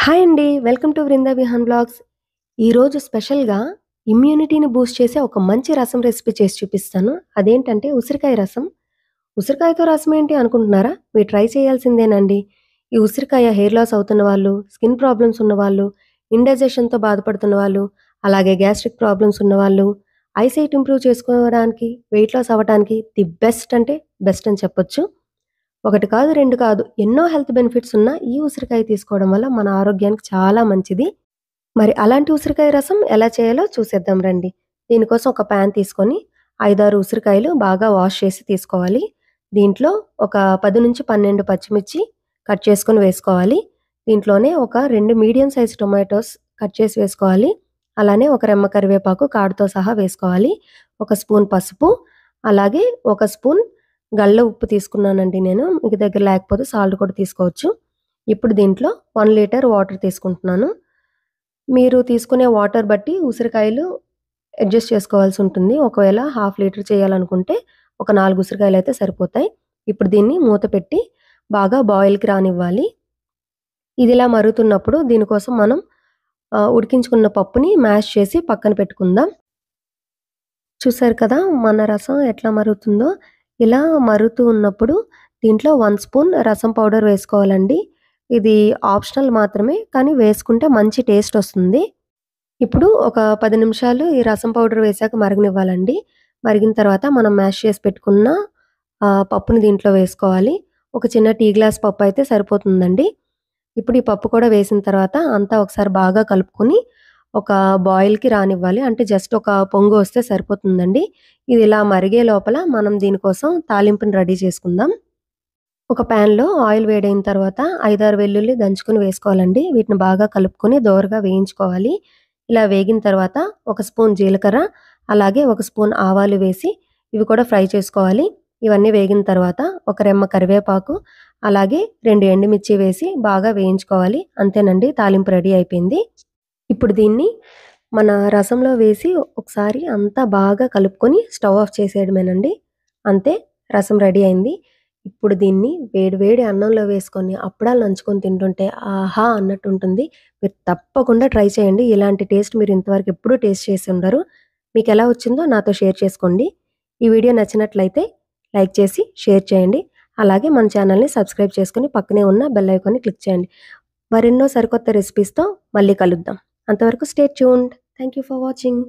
Hi అండి. Welcome to Vrinda Vihaan vlogs. ఈరోజు స్పెషల్‌గా ఇమ్యూనిటీని బూస్ట్ చేసే ఒక మంచి రసం రెసిపీ చేసి చూపిస్తాను. అదేంటంటే ఉసిరికాయ రసం. ఉసిరికాయతో రసం ఏంటి అనుకుంటున్నారా? మీరు ట్రై చేయాల్సిందేనండి. ఈ ఉసిరికాయ హెయిర్ లాస్ అవుతున్న వాళ్ళు, స్కిన్ ప్రాబ్లమ్స్ ఉన్నవాళ్ళు, ఇండైజెషన్‌తో బాధపడుతున్న వాళ్ళు, అలాగే గ్యాస్ట్రిక్ ప్రాబ్లమ్స్ ఉన్నవాళ్ళు, ఐసైట్ ఇంప్రూవ్ చేసుకోవడానికి, వెయిట్ లాస్ అవ్వటానికి ది బెస్ట్ అంటే బెస్ట్ అని చెప్పొచ్చు. ఒకటి కాదు, 2 కాదు. ఎన్నో హెల్త్ బెనిఫిట్స్ ఉన్న ఈ ఉసిరికాయ తీసుకోవడం వల్ల మన ఆరోగ్యానికి చాలా మంచిది. మరి అలాంటి ఉసిరికాయ రసం ఎలా చేయాలో చూసేద్దాం రండి. దీనికోసం ఒక పాన్ తీసుకొని 5, 6 ఉసిరికాయలు బాగా వాష్ చేసి తీసుకోవాలి. దీంట్లో ఒక 10-12 పచ్చిమిర్చి కట్ చేసుకొని వేసుకోవాలి. దీంట్లోనే ఒక 2 మీడియం సైజ్ టొమాటోస్ కట్ చేసి వేసుకోవాలి. అలానే ఒక రెమ్మ కరివేపాకు కాడుతో సహా వేసుకోవాలి. ఒక స్పూన్ పసుపు, అలాగే ఒక స్పూన్ గళ్ళ ఉప్పు తీసుకున్నానండి నేను. మీకు దగ్గర లేకపోతే సాల్ట్ కూడా తీసుకోవచ్చు. ఇప్పుడు దీంట్లో 1 లీటర్ వాటర్ తీసుకుంటున్నాను. మీరు తీసుకునే వాటర్ బట్టి ఉసిరికాయలు అడ్జస్ట్ చేసుకోవాల్సి ఉంటుంది. ఒకవేళ హాఫ్ లీటర్ చేయాలనుకుంటే ఒక 4 ఉసిరికాయలైతే సరిపోతాయి. ఇప్పుడు దీన్ని మూత పెట్టి బాగా బాయిల్‌కి రానివ్వాలి. ఇదిలా మరుగుతున్నప్పుడు దీనికోసం మనం ఉడికించుకున్న పప్పుని మ్యాష్ చేసి పక్కన పెట్టుకుందాం. చూసారు కదా మన రసం ఎట్లా మరుగుతుందో. ఇలా మరుగుతూ ఉన్నప్పుడు దీంట్లో 1 స్పూన్ రసం పౌడర్ వేసుకోవాలండి. ఇది ఆప్షనల్ మాత్రమే, కానీ వేసుకుంటే మంచి టేస్ట్ వస్తుంది. ఇప్పుడు ఒక 10 నిమిషాలు ఈ రసం పౌడర్ వేశాక మరగనివ్వాలండి. మరిగిన తర్వాత మనం మ్యాష్ చేసి పెట్టుకున్న పప్పుని దీంట్లో వేసుకోవాలి. ఒక చిన్న టీ గ్లాస్ పప్పు అయితే సరిపోతుందండి. ఇప్పుడు ఈ పప్పు కూడా వేసిన తర్వాత అంతా ఒకసారి బాగా కలుపుకొని ఒక బాయిల్‌కి రానివ్వాలి. అంటే జస్ట్ ఒక పొంగు వస్తే సరిపోతుందండి. ఇది ఇలా మరిగే లోపల మనం దీనికోసం తాలింపుని రెడీ చేసుకుందాం. ఒక ప్యాన్‌లో ఆయిల్ వేడైన తర్వాత 5, 6 వెల్లుల్లి దంచుకొని వేసుకోవాలండి. వీటిని బాగా కలుపుకొని దోరగా వేయించుకోవాలి. ఇలా వేగిన తర్వాత ఒక స్పూన్ జీలకర్ర, అలాగే ఒక స్పూన్ ఆవాలు వేసి ఇవి కూడా ఫ్రై చేసుకోవాలి. ఇవన్నీ వేగిన తర్వాత ఒక రెమ్మ కరివేపాకు, అలాగే 2 ఎండుమిర్చి వేసి బాగా వేయించుకోవాలి. అంతేనండి, తాలింపు రెడీ అయిపోయింది. ఇప్పుడు దీన్ని మన రసంలో వేసి ఒకసారి అంతా బాగా కలుపుకొని స్టవ్ ఆఫ్ చేసేయడమేనండి. అంతే, రసం రెడీ అయింది. ఇప్పుడు దీన్ని వేడి వేడి అన్నంలో వేసుకొని అప్పడాలు నంచుకొని తింటుంటే ఆహా అన్నట్టుంటుంది. మీరు తప్పకుండా ట్రై చేయండి. ఇలాంటి టేస్ట్ మీరు ఇంతవరకు ఎప్పుడూ టేస్ట్ చేసి ఉండరు. మీకెలా వచ్చిందో నాతో షేర్ చేసుకోండి. ఈ వీడియో నచ్చినట్లయితే లైక్ చేసి షేర్ చేయండి. అలాగే మన ఛానల్‌ని సబ్స్క్రైబ్ చేసుకొని పక్కనే ఉన్న బెల్ ఐకాన్‌ని క్లిక్ చేయండి. మరెన్నో సరికొత్త రెసిపీస్‌తో మళ్ళీ కలుద్దాం. అంతవరకు stay tuned. Thank you for watching.